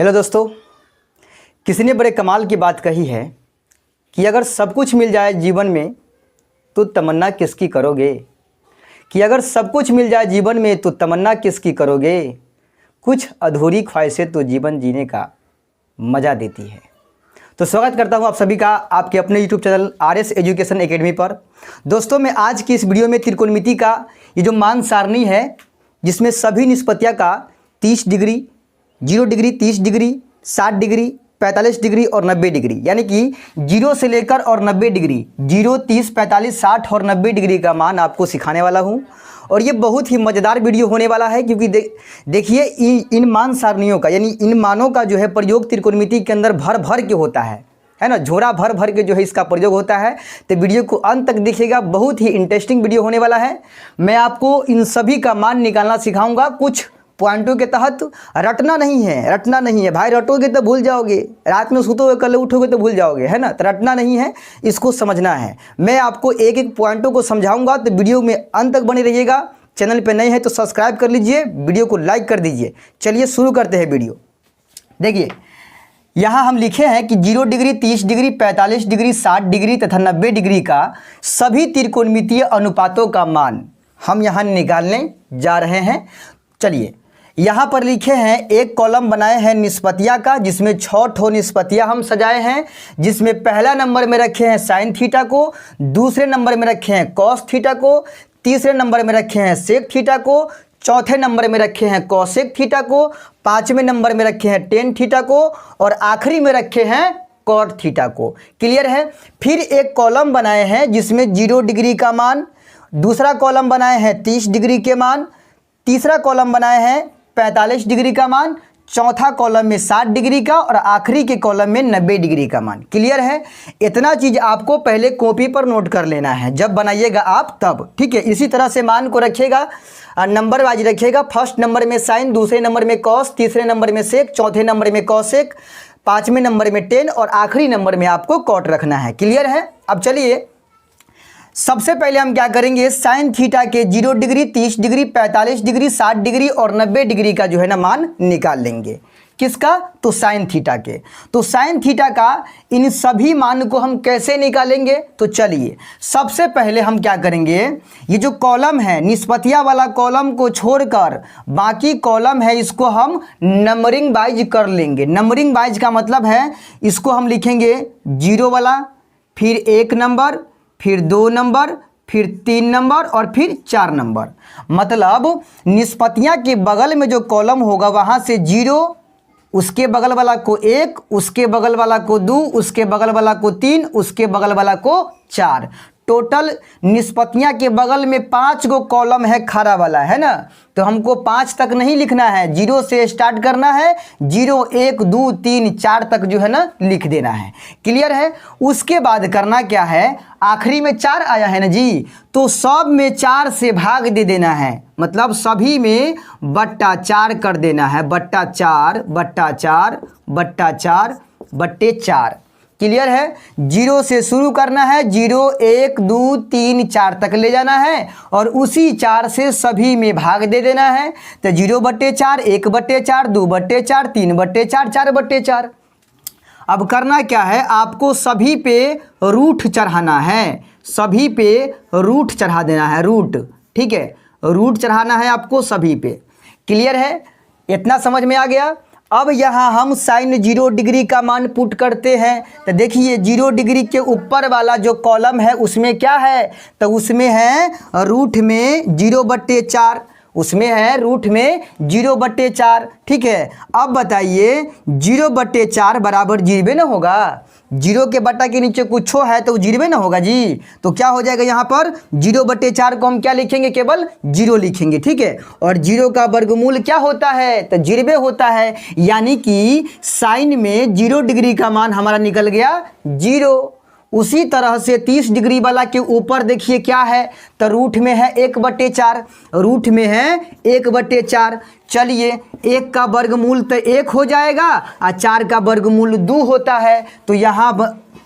Hello दोस्तों, किसी ने बड़े कमाल की बात कही है कि अगर सब कुछ मिल जाए जीवन में तो तमन्ना किसकी करोगे। कि अगर सब कुछ मिल जाए जीवन में तो तमन्ना किसकी करोगे। कुछ अधूरी ख्वाहिशें तो जीवन जीने का मज़ा देती है। तो स्वागत करता हूं आप सभी का आपके अपने YouTube channel RS education academy पर। दोस्तों, मैं आज की इस वीडियो में त्रिकोणमिति का ये जो मान सारणी है जिसमें सभी निष्पत्तियाँ का 30 degree, 0 degree, 30 degree, 60 degree, 45 degree और 90 डिग्री, यानी कि 0 से लेकर और 90 डिग्री, 0, 30, 45, 60 और 90 डिग्री का मान आपको सिखाने वाला हूं। और ये बहुत ही मज़ेदार वीडियो होने वाला है क्योंकि देखिए इन मान सारणियों का यानी इन मानों का जो है प्रयोग त्रिकोणमिति के अंदर भर भर के होता है ना। झोरा भर भर के जो है इसका प्रयोग होता है। तो वीडियो को अंत तक देखिएगा, बहुत ही इंटरेस्टिंग वीडियो होने वाला है। मैं आपको इन सभी का मान निकालना सिखाऊंगा कुछ पॉइंटों के तहत। रटना नहीं है भाई, रटोगे तो भूल जाओगे, रात में सोते हुए कल उठोगे तो भूल जाओगे, है ना। तो रटना नहीं है, इसको समझना है। मैं आपको एक एक पॉइंटों को समझाऊंगा, तो वीडियो में अंत तक बने रहिएगा। चैनल पे नए हैं तो सब्सक्राइब कर लीजिए, वीडियो को लाइक कर दीजिए। चलिए शुरू करते हैं वीडियो। देखिए यहाँ हम लिखे हैं कि 0 डिग्री, 30 डिग्री, 45 डिग्री, 60 डिग्री तथा 90 डिग्री का सभी त्रिकोणमितीय अनुपातों का मान हम यहाँ निकालने जा रहे हैं। चलिए यहाँ पर लिखे हैं, एक कॉलम बनाए हैं निष्पत्तियाँ का जिसमें 6 ठो निष्पत्तियाँ हम सजाए हैं। जिसमें पहला नंबर में रखे हैं साइन थीटा को, दूसरे नंबर में रखे हैं कॉस थीटा को, तीसरे नंबर में रखे हैं सेक थीटा को, चौथे नंबर में रखे हैं कॉसेक थीटा को, पाँचवें नंबर में रखे हैं टेन थीटा को और आखिरी में रखे हैं कॉट थीटा को। क्लियर है। फिर एक कॉलम बनाए हैं जिसमें 0 डिग्री का मान, दूसरा कॉलम बनाए हैं 30 डिग्री के मान, तीसरा कॉलम बनाए हैं 45 डिग्री का मान, चौथा कॉलम में 60 डिग्री का और आखिरी के कॉलम में 90 डिग्री का मान। क्लियर है। इतना चीज़ आपको पहले कॉपी पर नोट कर लेना है जब बनाइएगा आप तब, ठीक है। इसी तरह से मान को रखिएगा, नंबर वाइज रखिएगा। फर्स्ट नंबर में साइन, दूसरे नंबर में कॉस, तीसरे नंबर में सेक, चौथे नंबर में कॉसेक, पाँचवें नंबर में टेन और आखिरी नंबर में आपको कॉट रखना है। क्लियर है। अब चलिए सबसे पहले हम क्या करेंगे, साइन थीटा के 0 डिग्री, 30 डिग्री, 45 डिग्री, 60 डिग्री और 90 डिग्री का जो है ना मान निकाल लेंगे। किसका? तो साइन थीटा के। तो साइन थीटा का इन सभी मान को हम कैसे निकालेंगे, तो चलिए सबसे पहले हम क्या करेंगे, ये जो कॉलम है निष्पत्तियाँ वाला कॉलम को छोड़कर बाकी कॉलम है इसको हम नंबरिंग वाइज कर लेंगे। नंबरिंग वाइज का मतलब है इसको हम लिखेंगे 0 वाला, फिर 1 नंबर, फिर 2 नंबर, फिर 3 नंबर और फिर 4 नंबर। मतलब निष्पत्तियाँ के बगल में जो कॉलम होगा वहाँ से 0, उसके बगल वाला को 1, उसके बगल वाला को 2, उसके बगल वाला को 3, उसके बगल वाला को 4। टोटल निष्पत्तियाँ के बगल में 5 गो कॉलम है खड़ा वाला, है ना। तो हमको 5 तक नहीं लिखना है, 0 से स्टार्ट करना है, 0, 1, 2, 3, 4 तक जो है ना लिख देना है। क्लियर है। उसके बाद करना क्या है, आखिरी में 4 आया है ना जी, तो सब में 4 से भाग दे देना है। मतलब सभी में बट्टा 4 कर देना है, बट्टा 4 बट्टा 4 बट्टा 4 बट्टे 4। क्लियर है। 0 से शुरू करना है, 0, 1, 2, 3, 4 तक ले जाना है और उसी 4 से सभी में भाग दे देना है। तो 0/4, 1/4, 2/4, 3/4, 4/4। अब करना क्या है, आपको सभी पे रूट चढ़ाना है, सभी पे रूट चढ़ा देना है, रूट, ठीक है। रूट चढ़ाना है आपको सभी पे। क्लियर है। इतना समझ में आ गया। अब यहाँ हम साइन 0 डिग्री का मान पुट करते हैं। तो देखिए 0 डिग्री के ऊपर वाला जो कॉलम है उसमें क्या है, तो उसमें है रूट में 0/4, उसमें है रूट में 0/4, ठीक है। अब बताइए 0/4 बराबर 0 ना होगा, 0 के बट्टा के नीचे कुछ है तो 0 ना होगा जी। तो क्या हो जाएगा यहाँ पर 0/4 को हम क्या लिखेंगे, केवल 0 लिखेंगे, ठीक है। और 0 का वर्गमूल क्या होता है, तो 0 होता है। यानी कि साइन में 0 डिग्री का मान हमारा निकल गया 0। उसी तरह से 30 डिग्री वाला के ऊपर देखिए क्या है, तो रूट में है 1/4, रूट में है 1/4। चलिए 1 का वर्गमूल तो 1 हो जाएगा और 4 का वर्गमूल 2 होता है। तो यहाँ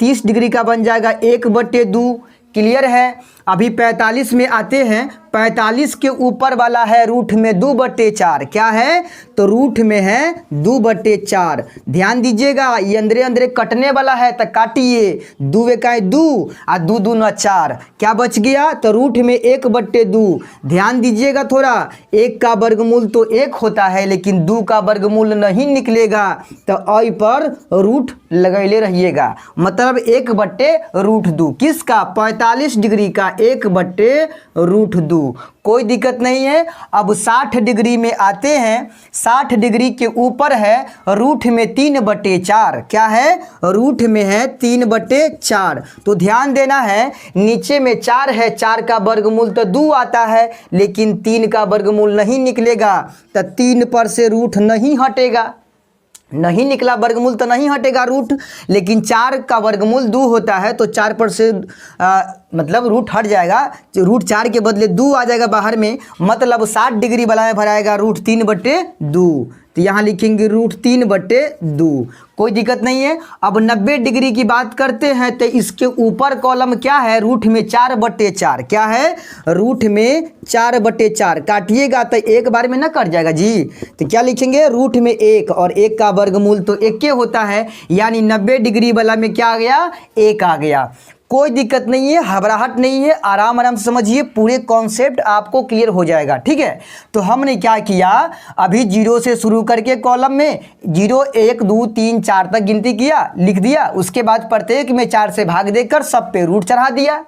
30 डिग्री का बन जाएगा 1/2। क्लियर है। अभी 45 में आते हैं। 45 के ऊपर वाला है रूट में 2/4। क्या है? तो रूट में है 2/4। ध्यान दीजिएगा, ये अंदरे अंदरे कटने वाला है तो काटिए, 2 एकाई 2 और 2 दूना 4। क्या बच गया? तो रूट में 1/2। ध्यान दीजिएगा थोड़ा, 1 का वर्गमूल तो 1 होता है लेकिन 2 का वर्गमूल नहीं निकलेगा, तो आई पर रूट लगैले रहिएगा। मतलब 1/√2 किसका? 45 डिग्री का 1/√2। कोई दिक्कत नहीं है। अब 60 डिग्री में आते हैं। 60 डिग्री के ऊपर है रूट में 3/4। क्या है? रूट में है 3/4। तो ध्यान देना है, नीचे में 4 है, 4 का वर्गमूल तो 2 आता है लेकिन 3 का वर्गमूल नहीं निकलेगा, तो 3 पर से रूट नहीं हटेगा। नहीं निकला वर्गमूल तो नहीं हटेगा रूट, लेकिन 4 का वर्गमूल 2 होता है तो 4 पर से मतलब रूट हट जाएगा। रूट 4 के बदले 2 आ जाएगा बाहर में, मतलब 60 डिग्री वाला में भराएगा रूट 3/2। तो यहाँ लिखेंगे रूट 3/2। कोई दिक्कत नहीं है। अब 90 डिग्री की बात करते हैं तो इसके ऊपर कॉलम क्या है? रूट में 4/4। क्या है? रूट में 4/4। काटिएगा तो एक बार में ना कट जाएगा जी। तो क्या लिखेंगे? रूट में 1 और 1 का वर्गमूल तो 1 होता है, यानी 90 डिग्री वाला में क्या आ गया? 1 आ गया। कोई दिक्कत नहीं है, घबराहट नहीं है, आराम आराम से समझिए, पूरे कॉन्सेप्ट आपको क्लियर हो जाएगा। ठीक है, तो हमने क्या किया, अभी 0 से शुरू करके कॉलम में 0 1 2 3 4 तक गिनती किया, लिख दिया। उसके बाद प्रत्येक में 4 से भाग देकर सब पे रूट चढ़ा दिया।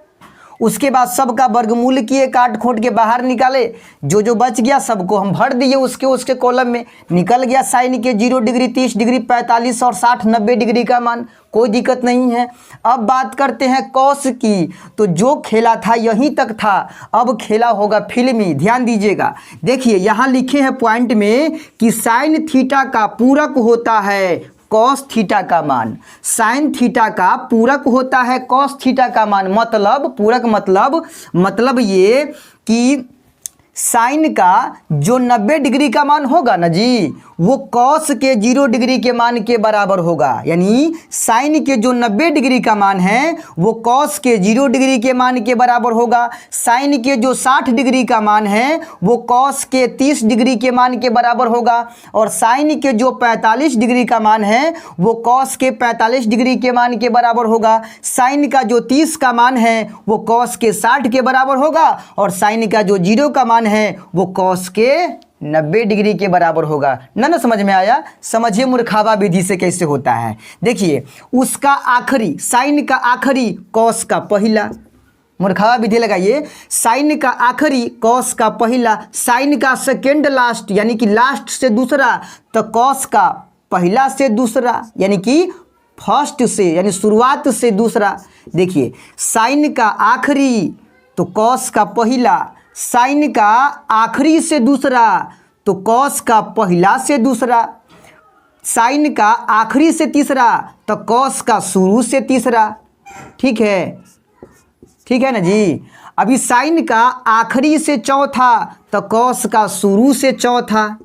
उसके बाद सबका वर्गमूल किए, काट खोट के बाहर निकाले, जो बच गया सबको हम भर दिए उसके कॉलम में। निकल गया साइन के 0 डिग्री 30 डिग्री 45 और 60 90 डिग्री का मान। कोई दिक्कत नहीं है। अब बात करते हैं कॉस की। तो जो खेला था यहीं तक था, अब खेला होगा फिल्मी। ध्यान दीजिएगा, देखिए यहाँ लिखे हैं पॉइंट में कि साइन थीटा का पूरक होता है कॉस थीटा का मान। साइन थीटा का पूरक होता है कॉस थीटा का मान। मतलब पूरक मतलब ये कि साइन का जो 90 डिग्री का मान होगा ना जी, वो कॉस के 0 डिग्री के मान के बराबर होगा। यानी साइन के जो 90 डिग्री का मान है वो कॉस के 0 डिग्री के मान के बराबर होगा। साइन के जो 60 डिग्री का मान है वो कॉस के 30 डिग्री के मान के बराबर होगा। और साइन के जो 45 डिग्री का मान है वो कॉस के 45 डिग्री के मान के बराबर होगा। साइन का जो 30 का मान है वो कॉस के 60 के बराबर होगा। और साइन का जो 0 का मान है वो कॉस के 90 डिग्री के बराबर होगा। ना समझ में आया? समझिए मुर्खावा विधि से कैसे होता है। देखिए उसका आखिरी, साइन का आखिरी कॉस का पहला, मुर्खावा विधि लगाइए, साइन का आखिरी कॉस का पहला, साइन का सेकेंड लास्ट यानी कि लास्ट से दूसरा, तो कॉस का पहला से दूसरा यानी कि फर्स्ट से यानी शुरुआत से दूसरा। देखिए साइन का आखिरी तो कॉस का पहला, साइन का आखिरी से दूसरा तो कॉस का पहला से दूसरा, साइन का आखिरी से तीसरा तो कॉस का शुरू से तीसरा। ठीक है ना जी। अभी साइन का आखिरी से चौथा तो कॉस का शुरू से चौथा,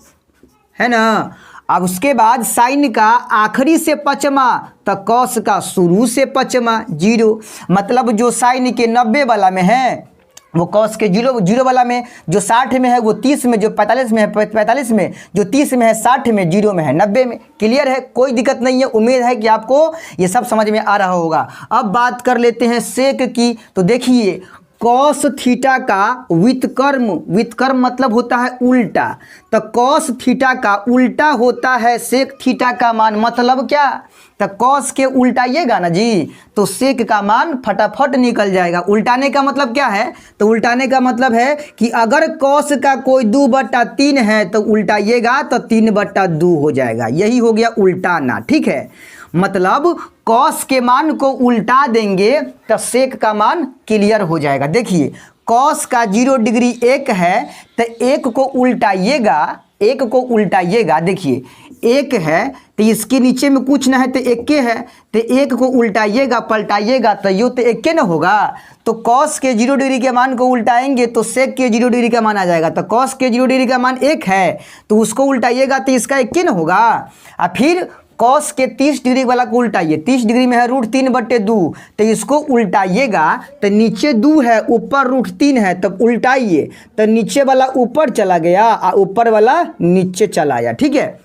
है ना। अब उसके बाद साइन का आखिरी से पचमा तो कॉस का शुरू से पचमा 0। मतलब जो साइन के 90 वाला में है वो कॉस के 0 वाला में, जो 60 में है वो 30 में, जो 45 में है 45 में, जो 30 में है 60 में, 0 में है 90 में। क्लियर है? कोई दिक्कत नहीं है। उम्मीद है कि आपको ये सब समझ में आ रहा होगा। अब बात कर लेते हैं सेक की। तो देखिए कॉस थीटा का व्युत्क्रम मतलब होता है उल्टा, तो कॉस थीटा का उल्टा होता है सेक थीटा का मान। मतलब क्या? तो कॉस के उल्टाइएगा ना जी तो सेक का मान फटाफट निकल जाएगा। उल्टाने का मतलब क्या है? तो उल्टाने का मतलब है कि अगर कॉस का कोई 2/3 है तो उल्टाइएगा तो 3/2 हो जाएगा। यही हो गया उल्टाना। ठीक है, मतलब कॉस के मान को उल्टा देंगे तो सेक का मान क्लियर हो जाएगा। देखिए कॉस का 0 डिग्री 1 है तो 1 को उल्टाइएगा। देखिए 1 है तो इसके नीचे में कुछ ना है तो 1 है, तो 1 को उल्टाइएगा पलटाइएगा तो यो तो 1 ना होगा। तो कॉस के 0 डिग्री के मान को उल्टाएंगे तो सेक के 0 डिग्री का मान आ जाएगा। तो कॉस के 0 डिग्री का मान 1 है तो उसको उल्टाइएगा तो इसका 1 ना होगा। और फिर कॉस के 30 डिग्री वाला को उल्टाइए, 30 डिग्री में है √3/2, तो इसको उल्टाइएगा तो नीचे 2 है, ऊपर √3 है, तब उल्टाइए तो नीचे वाला ऊपर चला गया और ऊपर वाला नीचे चला आया। ठीक है,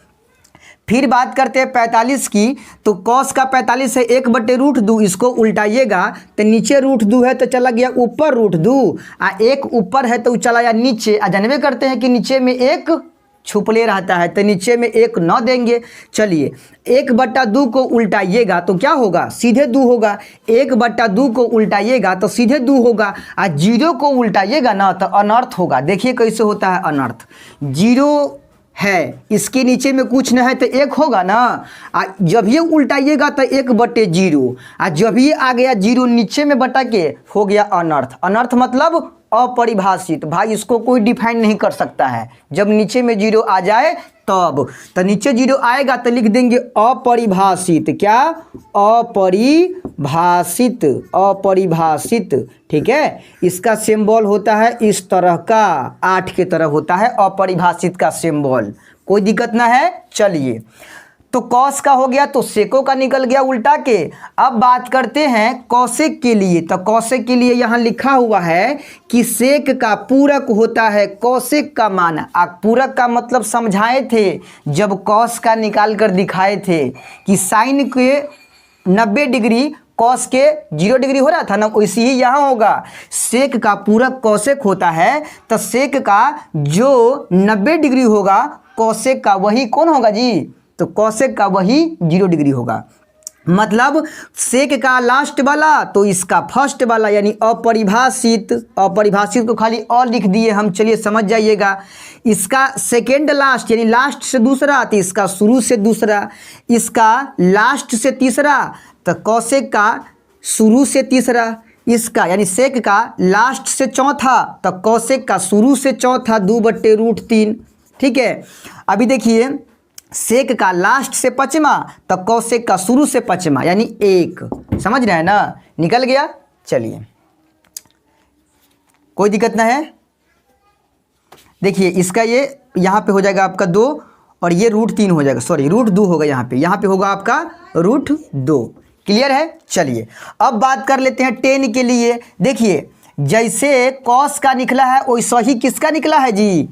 फिर बात करते हैं 45 की, तो कॉस का 45 है 1/√2, इसको उल्टाइएगा तो नीचे √2 है तो चला गया ऊपर √2, आ एक ऊपर है तो चला गया नीचे। जानबे करते हैं कि नीचे में एक छुपले रहता है, तो नीचे में एक न देंगे। चलिए 1/2 को उल्टाइएगा तो क्या होगा, सीधे 2 होगा। 1/2 को उल्टाइएगा तो सीधे 2 होगा, आ 0 को उल्टाइएगा ना तो अनर्थ होगा। देखिए कैसे होता है अनर्थ, 0 है इसके नीचे में कुछ न है तो 1 होगा ना, जब ये उल्टाइएगा तो 1/0, जब ये आ गया 0 नीचे में बटा के हो गया अनर्थ। अनर्थ मतलब अपरिभाषित, भाई इसको कोई डिफाइन नहीं कर सकता है। जब नीचे में 0 आ जाए तब, तो नीचे 0 आएगा तो लिख देंगे अपरिभाषित। क्या, अपरिभाषित, अपरिभाषित। ठीक है, इसका सिंबल होता है इस तरह का, 8 की तरह होता है अपरिभाषित का सिंबल, कोई दिक्कत ना है। चलिए तो कॉस का हो गया, तो सेको का निकल गया उल्टा के। अब बात करते हैं कौशिक के लिए, तो कौशिक के लिए यहाँ लिखा हुआ है कि सेक का पूरक होता है कौशिक का मान। पूरक का मतलब समझाए थे जब कॉस का निकाल कर दिखाए थे कि साइन के 90 डिग्री कॉस के 0 डिग्री हो रहा था ना, वैसे ही यहाँ होगा। सेक का पूरक कौशिक होता है, तो सेक का जो 90 डिग्री होगा कौशिक का वही कौन होगा जी, तो कौशिक का वही 0 डिग्री होगा। मतलब सेक का लास्ट वाला तो इसका फर्स्ट वाला, यानी अपरिभाषित। अपरिभाषित को खाली और लिख दिए हम, चलिए समझ जाइएगा। इसका सेकेंड लास्ट यानी लास्ट से दूसरा, तो इसका शुरू से दूसरा, इसका लास्ट से तीसरा, तो कौशिक का शुरू से तीसरा, इसका यानी सेक का लास्ट से चौथा, तो कौशिक का शुरू से चौथा 2/√3। ठीक है, अभी देखिए सेक का लास्ट से 5वां, तो कौशिक का शुरू से 5वां यानी 1। समझ रहे हैं ना, निकल गया। चलिए कोई दिक्कत ना है। देखिए इसका ये यहाँ पे हो जाएगा आपका 2 और ये √3 हो जाएगा, सॉरी √2 होगा यहाँ पे होगा आपका √2। क्लियर है। चलिए अब बात कर लेते हैं टेन के लिए। देखिए जैसे कॉस का निकला है वैसा ही किसका निकला है जी,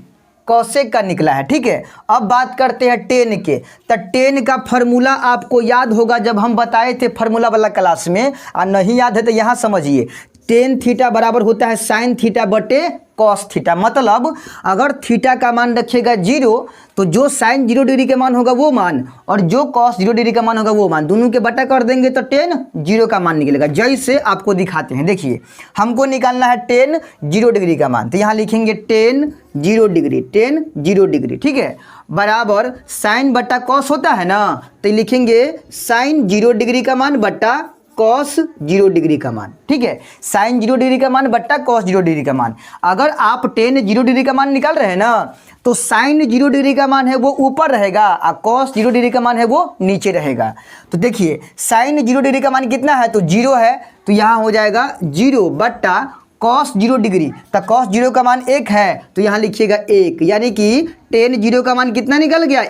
कौशिक का निकला है। ठीक है, अब बात करते हैं टेन के। तो टेन का फार्मूला आपको याद होगा, जब हम बताए थे फार्मूला वाला क्लास में, और नहीं याद है तो यहाँ समझिए। टेन थीटा बराबर होता है साइन थीटा बटे कॉस थीटा। मतलब अगर थीटा का मान रखिएगा 0, तो जो साइन 0 डिग्री का मान होगा वो मान, और जो कॉस 0 डिग्री का मान होगा वो मान, दोनों के बटा कर देंगे तो टेन 0 का मान निकलेगा। जैसे आपको दिखाते हैं, देखिए हमको निकालना है टेन 0 डिग्री का मान, तो यहाँ लिखेंगे टेन 0 डिग्री, टेन 0 डिग्री। ठीक है, बराबर साइन बटा कॉस होता है ना, तो लिखेंगे साइन 0 डिग्री का मान बटा कॉस 0 डिग्री का मान। ठीक है, साइन 0 डिग्री का मान बट्टा कॉस 0 डिग्री का मान। अगर आप टेन 0 डिग्री का मान निकाल रहे हैं ना, तो साइन 0 डिग्री का मान है वो ऊपर रहेगा और कॉस 0 डिग्री का मान है वो नीचे रहेगा। तो देखिए साइन 0 डिग्री का मान कितना है, तो 0 है, तो यहाँ हो जाएगा 0 बट्टा कॉस 0 डिग्री, तो कॉस 0 का मान 1 है, तो यहाँ लिखिएगा 1, यानी कि टेन 0 का मान कितना निकल गया,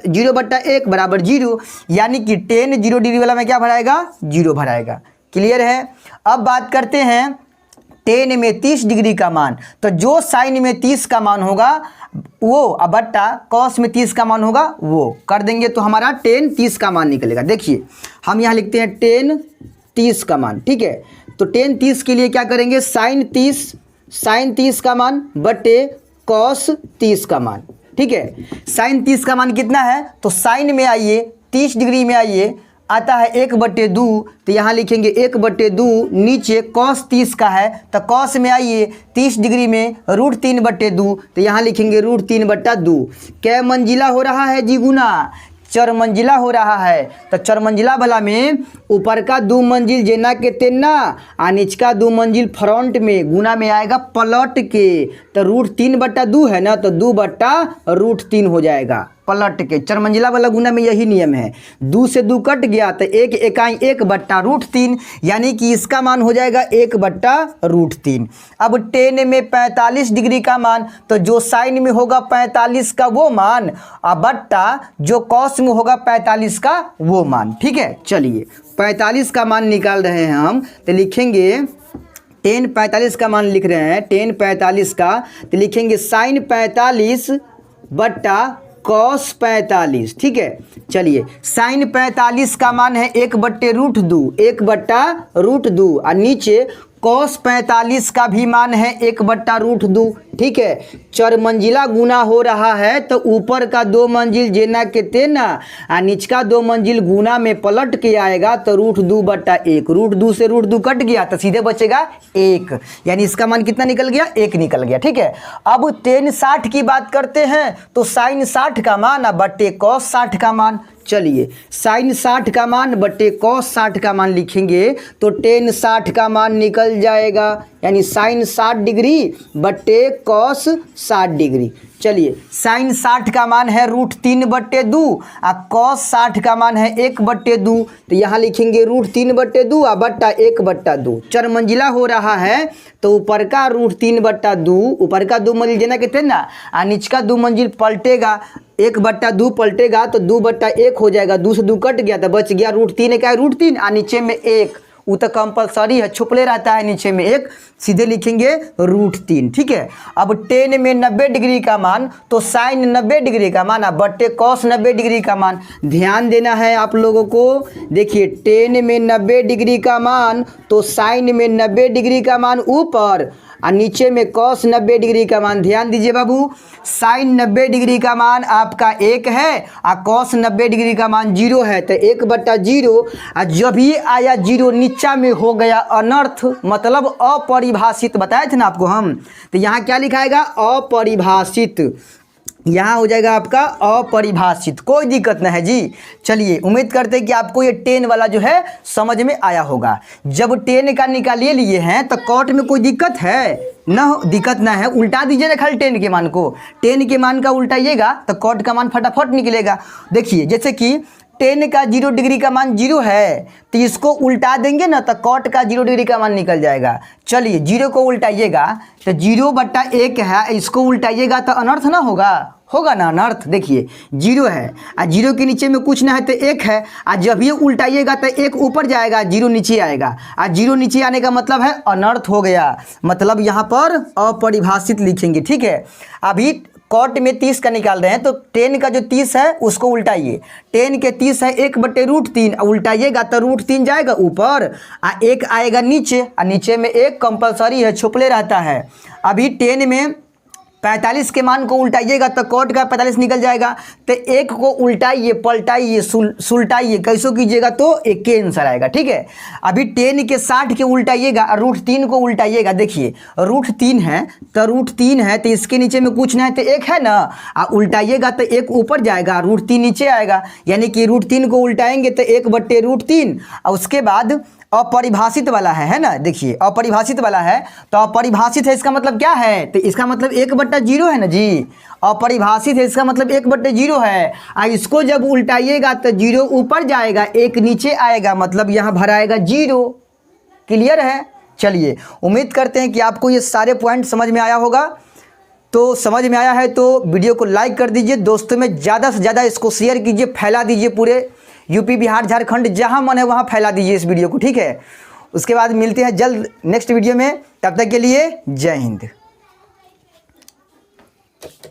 0 बट्टा 1 बराबर 0, यानी कि टेन 0 डिग्री वाला में क्या भराएगा, 0 भराएगा। क्लियर है। अब बात करते हैं टेन में 30 डिग्री का मान, तो जो साइन में 30 का मान होगा वो, अब बट्टा कॉस में 30 का मान होगा वो कर देंगे, तो हमारा टेन 30 का मान निकलेगा। देखिए हम यहाँ लिखते हैं टेन 30 का मान। ठीक है, तो टेन 30 के लिए क्या करेंगे, साइन 30 का मान बटे कॉस 30 का मान। ठीक है, साइन 30 का मान कितना है, तो साइन में आइए 30 डिग्री में आइए, आता है 1/2, तो यहाँ लिखेंगे 1/2, नीचे कॉस 30 का है, तो कॉस में आइए 30 डिग्री में √3/2, तो यहाँ लिखेंगे √3/2। कै मंजिला हो रहा है जी गुना, 4 मंजिला हो रहा है, तो 4 मंजिला वाला में ऊपर का 2 मंजिल जेना के तेना और नीचका 2 मंजिल फ्रंट में गुना में आएगा पलट के, तो √3/2 है ना, तो 2/√3 हो जाएगा। पलट के। चरमंजिला वाला गुना में यही नियम है, 2 से 2 कट गया तो 1 इकाई 1/√3, यानी कि इसका मान हो जाएगा 1/√3। अब टेन में 45 डिग्री का मान, तो जो साइन में होगा 45 का वो मान, और बट्टा जो कॉस में होगा 45 का वो मान। ठीक है, चलिए 45 का मान निकाल रहे हैं हम, तो लिखेंगे टेन 45 का मान लिख रहे हैं, टेन 45 का, तो लिखेंगे साइन 45 बट्टा कॉस 45। ठीक है, चलिए साइन 45 का मान है 1/√2, 1/√2, और नीचे कॉस 45 का भी मान है 1/√2। ठीक है, चरमंजिला गुना हो रहा है तो ऊपर का 2 मंजिल जेना के तेना, और निचका 2 मंजिल गुना में पलट के आएगा तो √2/1, √2 से √2 कट गया तो सीधे बचेगा 1, यानी इसका मान कितना निकल गया, 1 निकल गया। ठीक है, अब टेन 60 की बात करते हैं तो साइन 60 का मान बट्टे कॉस 60 का मान। चलिए साइन 60 का मान बट्टे कॉस 60 का मान लिखेंगे तो टेन 60 का मान निकल जाएगा, यानी साइन 60 डिग्री बट्टे कॉस 60 डिग्री। चलिए साइन 60 का मान है √3/2 और कॉस 60 का मान है 1/2, तो यहाँ लिखेंगे √3/2 और बट्टा 1/2। चरमंजिला हो रहा है तो ऊपर का √3/2, ऊपर का 2 मंजिल देना कहते हैं ना, और नीचका 2 मंजिल पलटेगा, 1/2 पलटेगा तो 2/1 हो जाएगा, 2 से 2 कट गया तो बच गया √3, क्या है √3, और नीचे में 1, वो तो कंपलसरी है, छुपले रहता है नीचे में 1, सीधे लिखेंगे √3। ठीक है, अब टेन में 90 डिग्री का मान तो साइन 90 डिग्री का मान बट्टे कॉस 90 डिग्री का मान। ध्यान देना है आप लोगों को, देखिए टेन में 90 डिग्री का मान तो साइन में 90 डिग्री का मान ऊपर और नीचे में कॉस 90 डिग्री का मान। ध्यान दीजिए बाबू, साइन 90 डिग्री का मान आपका 1 है और कॉस 90 डिग्री का मान 0 है, तो 1/0, और जब भी आया 0 नीचा में हो गया अनर्थ, मतलब अपरिभाषित, बताए थे ना आपको हम, तो यहाँ क्या लिखाएगा, अपरिभाषित, यहाँ हो जाएगा आपका अपरिभाषित। कोई दिक्कत नहीं है जी। चलिए उम्मीद करते हैं कि आपको ये टेन वाला जो है समझ में आया होगा। जब टेन का निकालिए लिए हैं तो कॉट में कोई दिक्कत है ना, दिक्कत ना है, उल्टा दीजिए ना खाली टेन के मान को, टेन के मान का उल्टाइएगा तो कॉट का मान फटाफट निकलेगा। देखिए जैसे कि टेन का 0 डिग्री का मान 0 है तो इसको उल्टा देंगे ना तो कॉट का 0 डिग्री का मान निकल जाएगा। चलिए 0 को उल्टाइएगा तो 0/1 है, इसको उल्टाइएगा तो अनर्थ ना होगा ना अनर्थ। देखिए 0 है और 0 के नीचे में कुछ ना है तो 1 है, और जब ये उल्टाइएगा तो 1 ऊपर जाएगा, 0 नीचे आएगा, और 0 नीचे आने का मतलब है अनर्थ हो गया, मतलब यहाँ पर अपरिभाषित लिखेंगे। ठीक है, अभी कॉट में 30 का निकाल रहे हैं तो टेन का जो 30 है उसको उल्टाइए, टेन के 30 है 1/√3, उल्टाइएगा तो √3 जाएगा ऊपर और 1 आएगा नीचे, और नीचे में 1 कंपलसरी है, छुपले रहता है। अभी टेन में 45 के मान को उल्टाइएगा तो कॉट का 45 निकल जाएगा, तो 1 को उल्टाइए, पलटाइए, सुलटाइए, कैसो कीजिएगा तो 1 के आंसर आएगा। ठीक है, अभी टेन के 60 के उल्टाइएगा और √3 को उल्टाइएगा। देखिए √3 है तो √3 है तो इसके नीचे में कुछ ना है तो 1 है ना, और उल्टाइएगा तो 1 ऊपर जाएगा, √3 नीचे आएगा, यानी कि √3 को उल्टाएंगे तो 1/√3, और उसके बाद अपरिभाषित वाला है ना, देखिए अपरिभाषित वाला है तो अपरिभाषित है इसका मतलब क्या है, तो इसका मतलब 1/0 है ना जी, अपरिभाषित है इसका मतलब 1/0 है, और इसको जब उल्टाइएगा तो 0 ऊपर जाएगा, 1 नीचे आएगा, मतलब यहाँ भराएगा 0। क्लियर है। चलिए उम्मीद करते हैं कि आपको ये सारे पॉइंट समझ में आया होगा। तो समझ में आया है तो वीडियो को लाइक कर दीजिए, दोस्तों में ज़्यादा से ज़्यादा इसको शेयर कीजिए, फैला दीजिए, पूरे यूपी बिहार झारखंड जहां मन है वहां फैला दीजिए इस वीडियो को। ठीक है, उसके बाद मिलते हैं जल्द नेक्स्ट वीडियो में, तब तक के लिए जय हिंद।